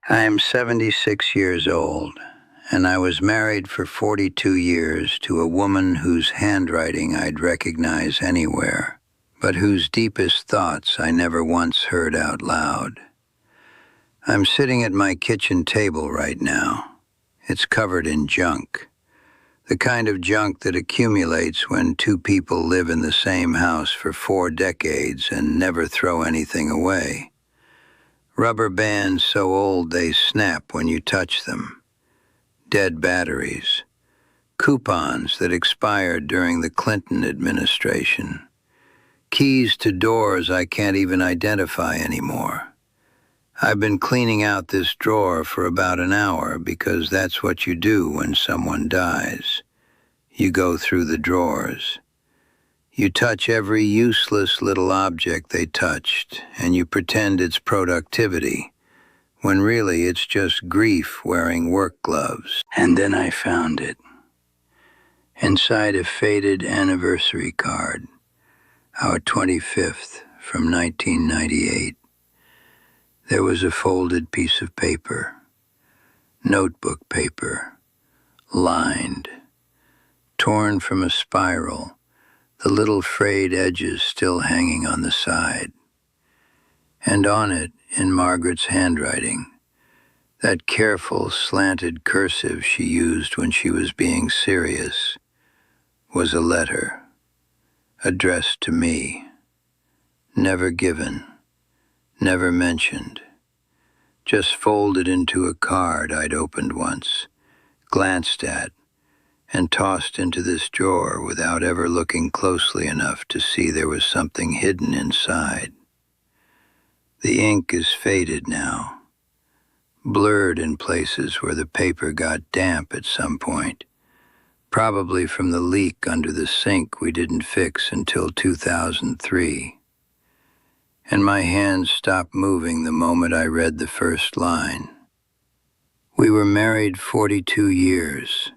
I am 76 years old, and I was married for 42 years to a woman whose handwriting I'd recognize anywhere, but whose deepest thoughts I never once heard out loud. I'm sitting at my kitchen table right now. It's covered in junk. The kind of junk that accumulates when two people live in the same house for 4 decades and never throw anything away. Rubber bands so old they snap when you touch them. Dead batteries. Coupons that expired during the Clinton administration. Keys to doors I can't even identify anymore. I've been cleaning out this drawer for about an hour because that's what you do when someone dies. You go through the drawers. You touch every useless little object they touched, and you pretend it's productivity, when really it's just grief wearing work gloves. And then I found it. Inside a faded anniversary card, our 25th from 1998. There was a folded piece of paper, notebook paper, lined, torn from a spiral, the little frayed edges still hanging on the side. And on it, in Margaret's handwriting, that careful, slanted cursive she used when she was being serious, was a letter, addressed to me, never given, never mentioned, just folded into a card I'd opened once, glanced at, and tossed into this drawer without ever looking closely enough to see there was something hidden inside. The ink is faded now, blurred in places where the paper got damp at some point, probably from the leak under the sink we didn't fix until 2003. And my hands stopped moving the moment I read the first line. We were married 42 years.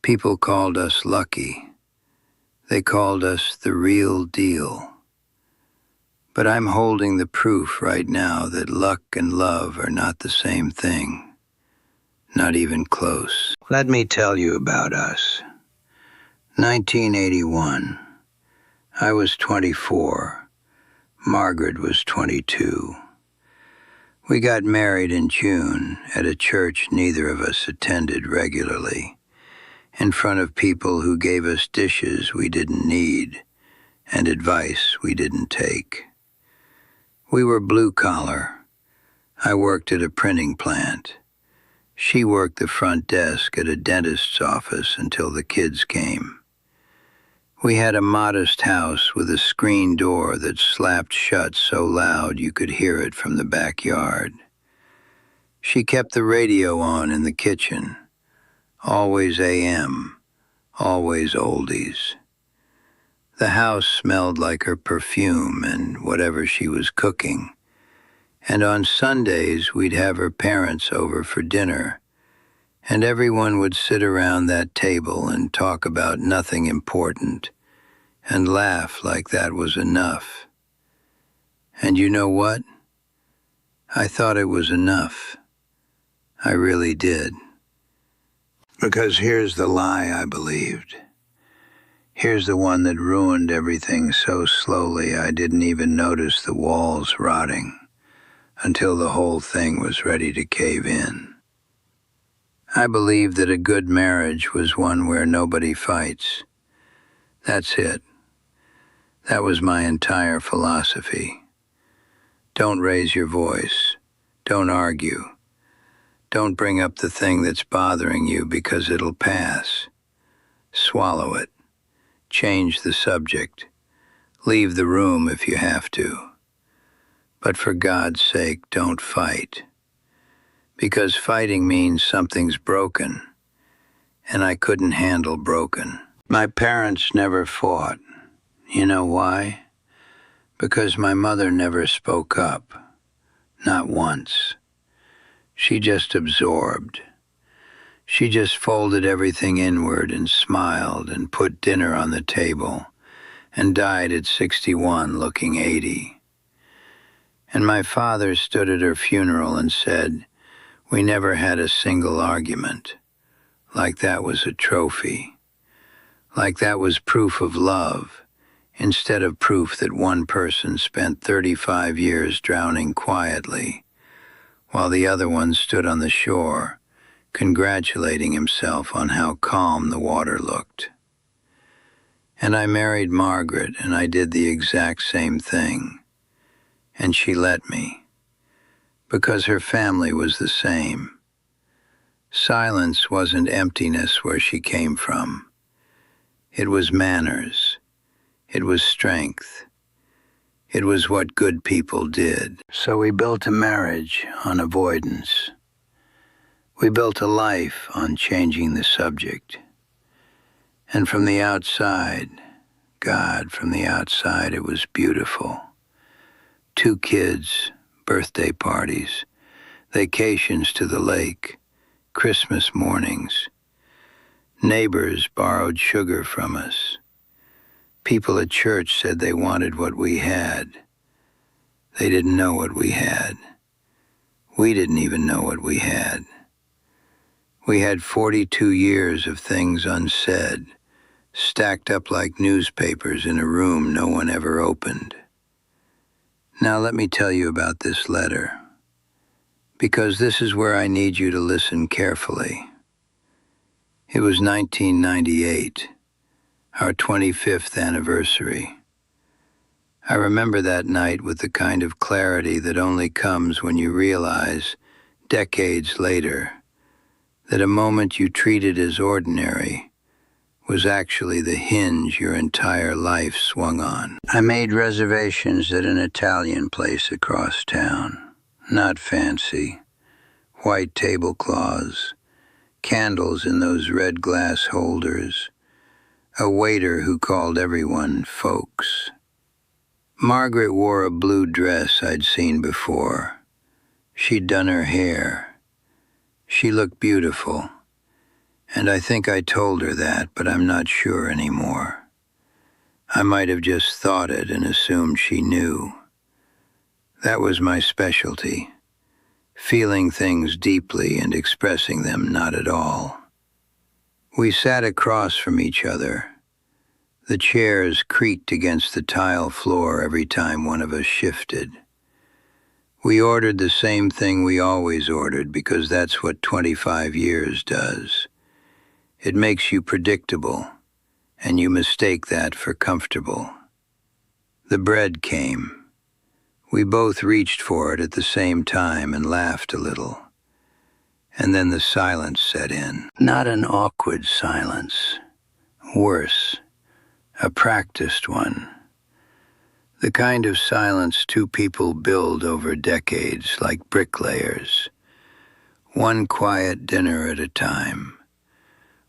People called us lucky. They called us the real deal. But I'm holding the proof right now that luck and love are not the same thing. Not even close. Let me tell you about us. 1981. I was 24. Margaret was 22. We got married in June at a church neither of us attended regularly, in front of people who gave us dishes we didn't need and advice we didn't take. We were blue-collar. I worked at a printing plant. She worked the front desk at a dentist's office until the kids came. We had a modest house with a screen door that slapped shut so loud you could hear it from the backyard. She kept the radio on in the kitchen. Always AM, always oldies. The house smelled like her perfume and whatever she was cooking. And on Sundays, we'd have her parents over for dinner, and everyone would sit around that table and talk about nothing important, and laugh like that was enough. And you know what? I thought it was enough. I really did. Because here's the lie I believed. Here's the one that ruined everything so slowly I didn't even notice the walls rotting until the whole thing was ready to cave in. I believed that a good marriage was one where nobody fights. That's it. That was my entire philosophy. Don't raise your voice. Don't argue. Don't bring up the thing that's bothering you because it'll pass. Swallow it. Change the subject. Leave the room if you have to. But for God's sake, don't fight. Because fighting means something's broken, and I couldn't handle broken. My parents never fought. You know why? Because my mother never spoke up. Not once. She just absorbed. She just folded everything inward and smiled and put dinner on the table and died at 61 looking 80. And my father stood at her funeral and said, We never had a single argument. Like that was a trophy. Like that was proof of love, instead of proof that one person spent 35 years drowning quietly, while the other one stood on the shore, congratulating himself on how calm the water looked. And I married Margaret, and I did the exact same thing. And she let me, because her family was the same. Silence wasn't emptiness where she came from. It was manners. It was strength. It was what good people did. So we built a marriage on avoidance. We built a life on changing the subject. And from the outside, God, from the outside, it was beautiful. 2 kids, birthday parties, vacations to the lake, Christmas mornings. Neighbors borrowed sugar from us. People at church said they wanted what we had. They didn't know what we had. We didn't even know what we had. We had 42 years of things unsaid, stacked up like newspapers in a room no one ever opened. Now let me tell you about this letter, because this is where I need you to listen carefully. It was 1998, our 25th anniversary. I remember that night with the kind of clarity that only comes when you realize, decades later, that a moment you treated as ordinary was actually the hinge your entire life swung on. I made reservations at an Italian place across town. Not fancy. White tablecloths, candles in those red glass holders, a waiter who called everyone folks. Margaret wore a blue dress I'd seen before. She'd done her hair. She looked beautiful. And I think I told her that, but I'm not sure anymore. I might have just thought it and assumed she knew. That was my specialty, feeling things deeply and expressing them not at all. We sat across from each other. The chairs creaked against the tile floor every time one of us shifted. We ordered the same thing we always ordered because that's what 25 years does. It makes you predictable, and you mistake that for comfortable. The bread came. We both reached for it at the same time and laughed a little. And then the silence set in. Not an awkward silence. Worse, a practiced one. The kind of silence 2 people build over decades like bricklayers. One quiet dinner at a time.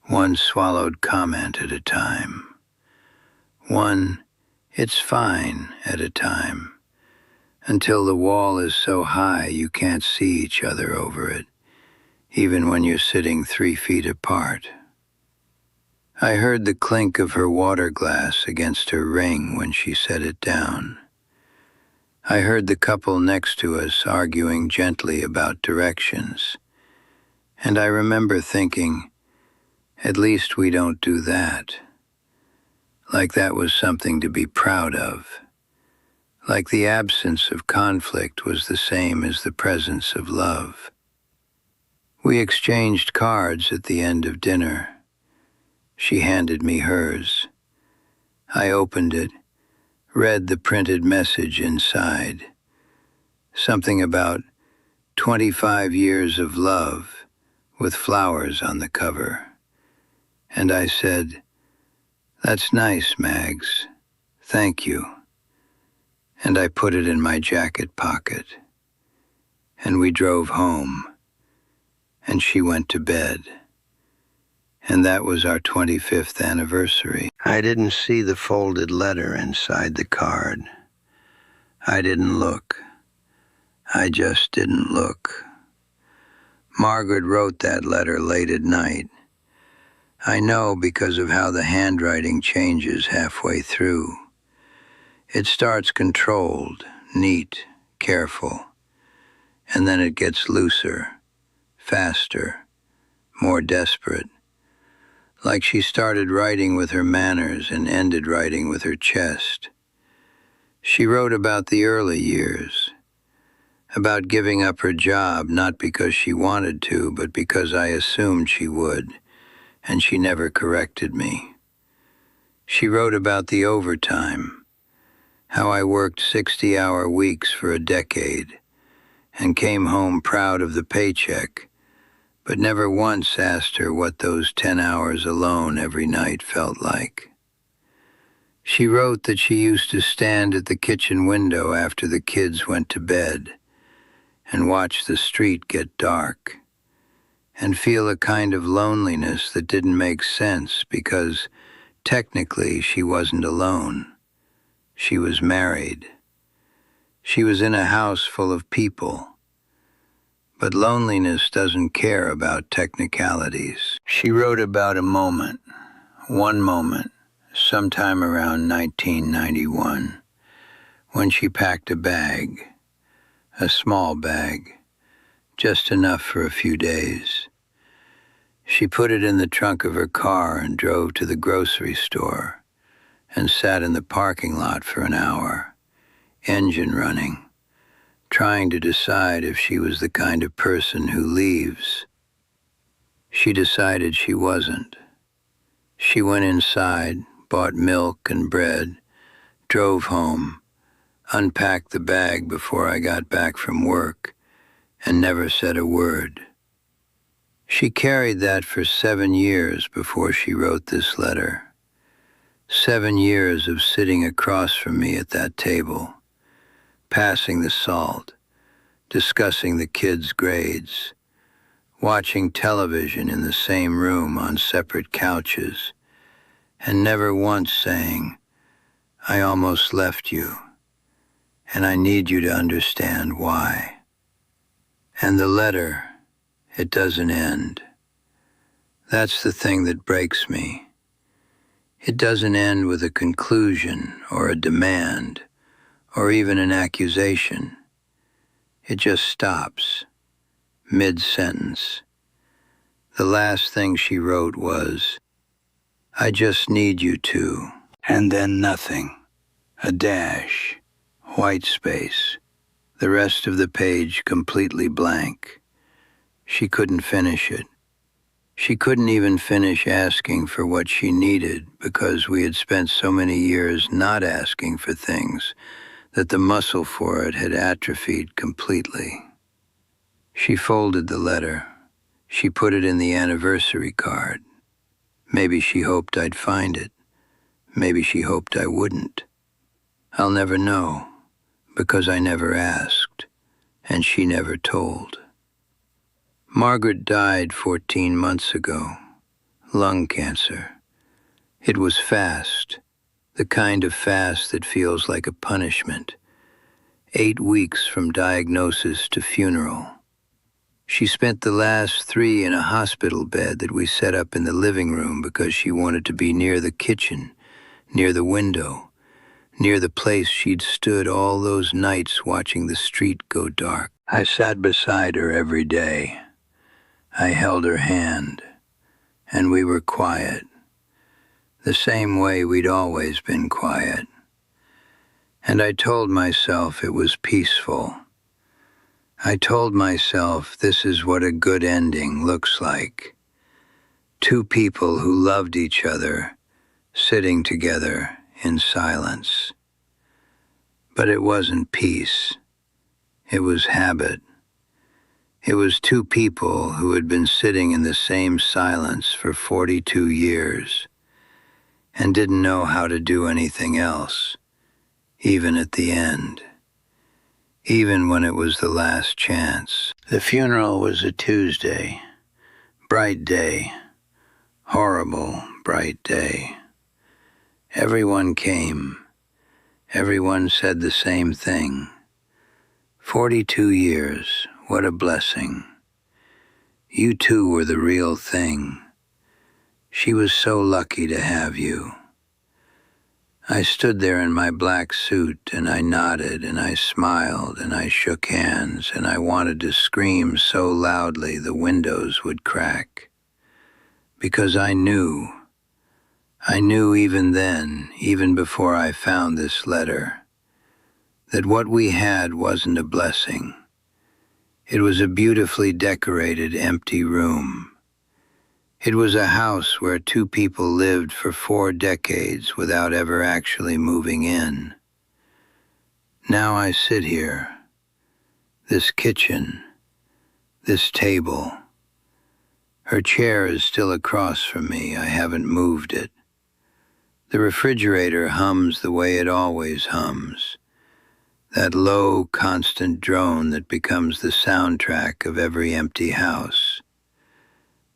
One swallowed comment at a time. One, it's fine at a time. Until the wall is so high you can't see each other over it, even when you're sitting 3 feet apart. I heard the clink of her water glass against her ring when she set it down. I heard the couple next to us arguing gently about directions. And I remember thinking, at least we don't do that. Like that was something to be proud of. Like the absence of conflict was the same as the presence of love. We exchanged cards at the end of dinner. She handed me hers. I opened it, read the printed message inside. Something about 25 years of love with flowers on the cover. And I said, "That's nice, Mags. Thank you." And I put it in my jacket pocket. And we drove home. And she went to bed. And that was our 25th anniversary. I didn't see the folded letter inside the card. I didn't look. I just didn't look. Margaret wrote that letter late at night. I know because of how the handwriting changes halfway through. It starts controlled, neat, careful, and then it gets looser, faster, more desperate, like she started writing with her manners and ended writing with her chest. She wrote about the early years, about giving up her job not because she wanted to, but because I assumed she would, and she never corrected me. She wrote about the overtime, how I worked 60-hour weeks for a decade and came home proud of the paycheck, but never once asked her what those 10 hours alone every night felt like. She wrote that she used to stand at the kitchen window after the kids went to bed and watch the street get dark and feel a kind of loneliness that didn't make sense because technically she wasn't alone. She was married. She was in a house full of people. But loneliness doesn't care about technicalities. She wrote about a moment, one moment, sometime around 1991, when she packed a bag, a small bag, just enough for a few days. She put it in the trunk of her car and drove to the grocery store and sat in the parking lot for an hour, engine running, trying to decide if she was the kind of person who leaves. She decided she wasn't. She went inside, bought milk and bread, drove home, unpacked the bag before I got back from work, and never said a word. She carried that for 7 years before she wrote this letter. 7 years of sitting across from me at that table, passing the salt, discussing the kids' grades, watching television in the same room on separate couches, and never once saying, "I almost left you, and I need you to understand why." And the letter, it doesn't end. That's the thing that breaks me. It doesn't end with a conclusion or a demand or even an accusation. It just stops, mid-sentence. The last thing she wrote was, "I just need you to," and then nothing, a dash, white space, the rest of the page completely blank. She couldn't finish it. She couldn't even finish asking for what she needed because we had spent so many years not asking for things that the muscle for it had atrophied completely. She folded the letter. She put it in the anniversary card. Maybe she hoped I'd find it. Maybe she hoped I wouldn't. I'll never know, because I never asked, and she never told. Margaret died 14 months ago. Lung cancer. It was fast, the kind of fast that feels like a punishment. 8 weeks from diagnosis to funeral. She spent the last 3 in a hospital bed that we set up in the living room because she wanted to be near the kitchen, near the window, near the place she'd stood all those nights watching the street go dark. I sat beside her every day. I held her hand, and we were quiet, the same way we'd always been quiet. And I told myself it was peaceful. I told myself this is what a good ending looks like. 2 people who loved each other, sitting together in silence. But it wasn't peace. It was habit. It was 2 people who had been sitting in the same silence for 42 years and didn't know how to do anything else, even at the end, even when it was the last chance. The funeral was a Tuesday, bright day, horrible, bright day. Everyone came. Everyone said the same thing. 42 years. What a blessing. You 2 were the real thing. She was so lucky to have you. I stood there in my black suit, and I nodded, and I smiled, and I shook hands, and I wanted to scream so loudly the windows would crack. Because I knew even then, even before I found this letter, that what we had wasn't a blessing. It was a beautifully decorated, empty room. It was a house where two people lived for 4 decades without ever actually moving in. Now I sit here, this kitchen, this table. Her chair is still across from me. I haven't moved it. The refrigerator hums the way it always hums, that low, constant drone that becomes the soundtrack of every empty house.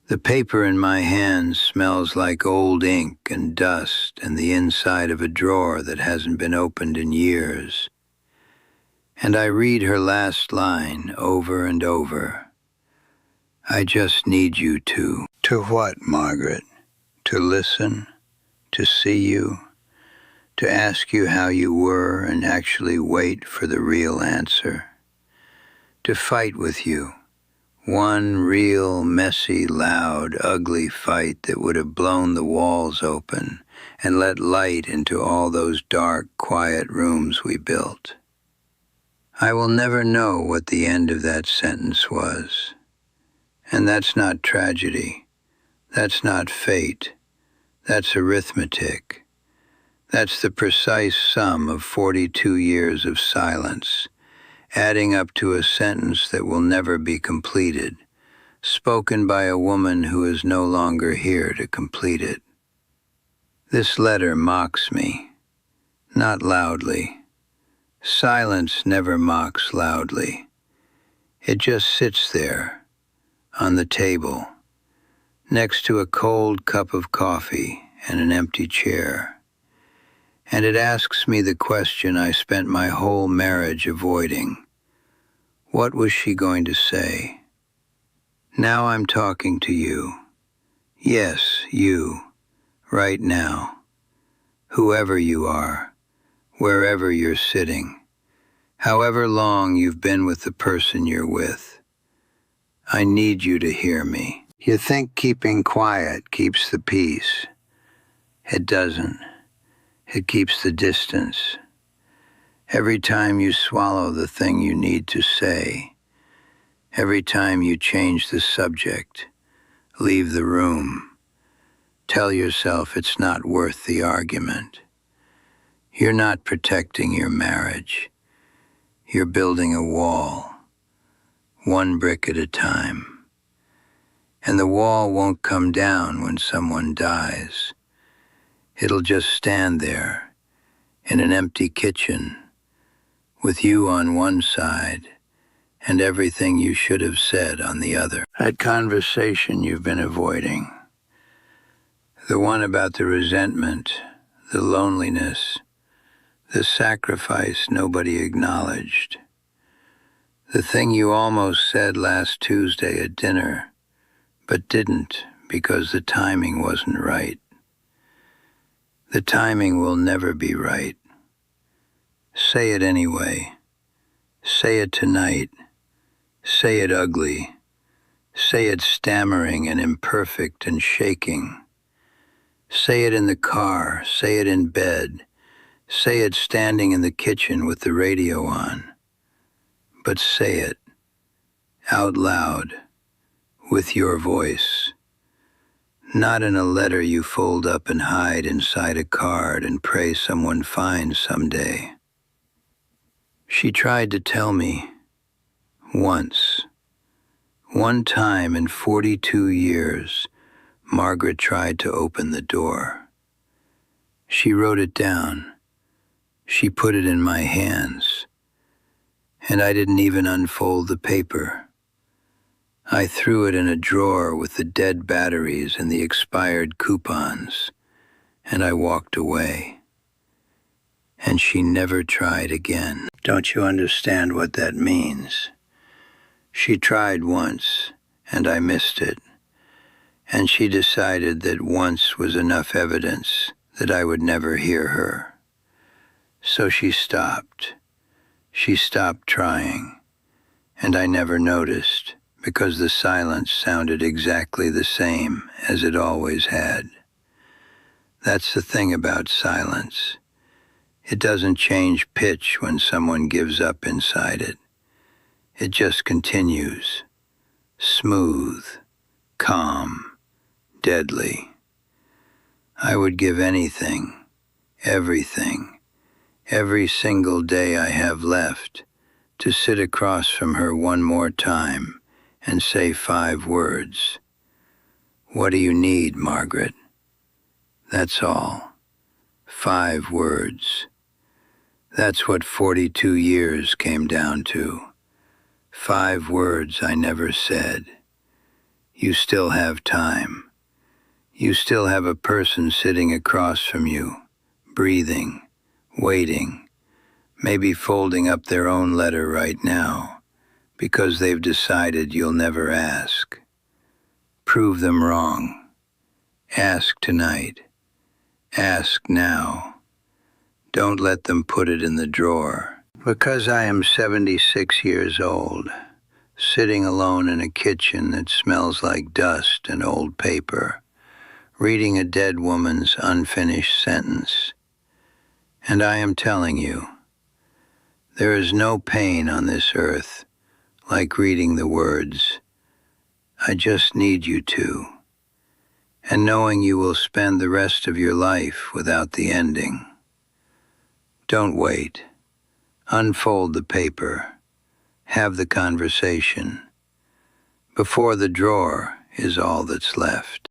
The paper in my hands smells like old ink and dust and the inside of a drawer that hasn't been opened in years. And I read her last line over and over. I just need you to. To what, Margaret? To listen? To see you? To ask you how you were and actually wait for the real answer? To fight with you? One real, messy, loud, ugly fight that would have blown the walls open and let light into all those dark, quiet rooms we built. I will never know what the end of that sentence was. And that's not tragedy. That's not fate. That's arithmetic. That's the precise sum of 42 years of silence, adding up to a sentence that will never be completed, spoken by a woman who is no longer here to complete it. This letter mocks me, not loudly. Silence never mocks loudly. It just sits there, on the table, next to a cold cup of coffee and an empty chair. And it asks me the question I spent my whole marriage avoiding. What was she going to say? Now I'm talking to you. Yes, you. Right now. Whoever you are. Wherever you're sitting. However long you've been with the person you're with. I need you to hear me. You think keeping quiet keeps the peace. It doesn't. It keeps the distance. Every time you swallow the thing you need to say, every time you change the subject, leave the room, tell yourself it's not worth the argument. You're not protecting your marriage. You're building a wall, one brick at a time. And the wall won't come down when someone dies. It'll just stand there, in an empty kitchen, with you on one side and everything you should have said on the other. That conversation you've been avoiding, the one about the resentment, the loneliness, the sacrifice nobody acknowledged, the thing you almost said last Tuesday at dinner, but didn't because the timing wasn't right. The timing will never be right. Say it anyway. Say it tonight. Say it ugly. Say it stammering and imperfect and shaking. Say it in the car. Say it in bed. Say it standing in the kitchen with the radio on. But say it out loud with your voice. Not in a letter you fold up and hide inside a card and pray someone finds someday. She tried to tell me, once, one time in 42 years, Margaret tried to open the door. She wrote it down. She put it in my hands. And I didn't even unfold the paper. I threw it in a drawer with the dead batteries and the expired coupons, and I walked away. And she never tried again. Don't you understand what that means? She tried once, and I missed it. And she decided that once was enough evidence that I would never hear her. So she stopped. She stopped trying, and I never noticed because the silence sounded exactly the same as it always had. That's the thing about silence. It doesn't change pitch when someone gives up inside it. It just continues, smooth, calm, deadly. I would give anything, everything, every single day I have left to sit across from her one more time and say 5 words. What do you need, Margaret? That's all. 5 words. That's what 42 years came down to. 5 words I never said. You still have time. You still have a person sitting across from you, breathing, waiting, maybe folding up their own letter right now, because they've decided you'll never ask. Prove them wrong. Ask tonight. Ask now. Don't let them put it in the drawer. Because I am 76 years old, sitting alone in a kitchen that smells like dust and old paper, reading a dead woman's unfinished sentence. And I am telling you, there is no pain on this earth like reading the words, I just need you to, and knowing you will spend the rest of your life without the ending. Don't wait. Unfold the paper. Have the conversation. Before the drawer is all that's left.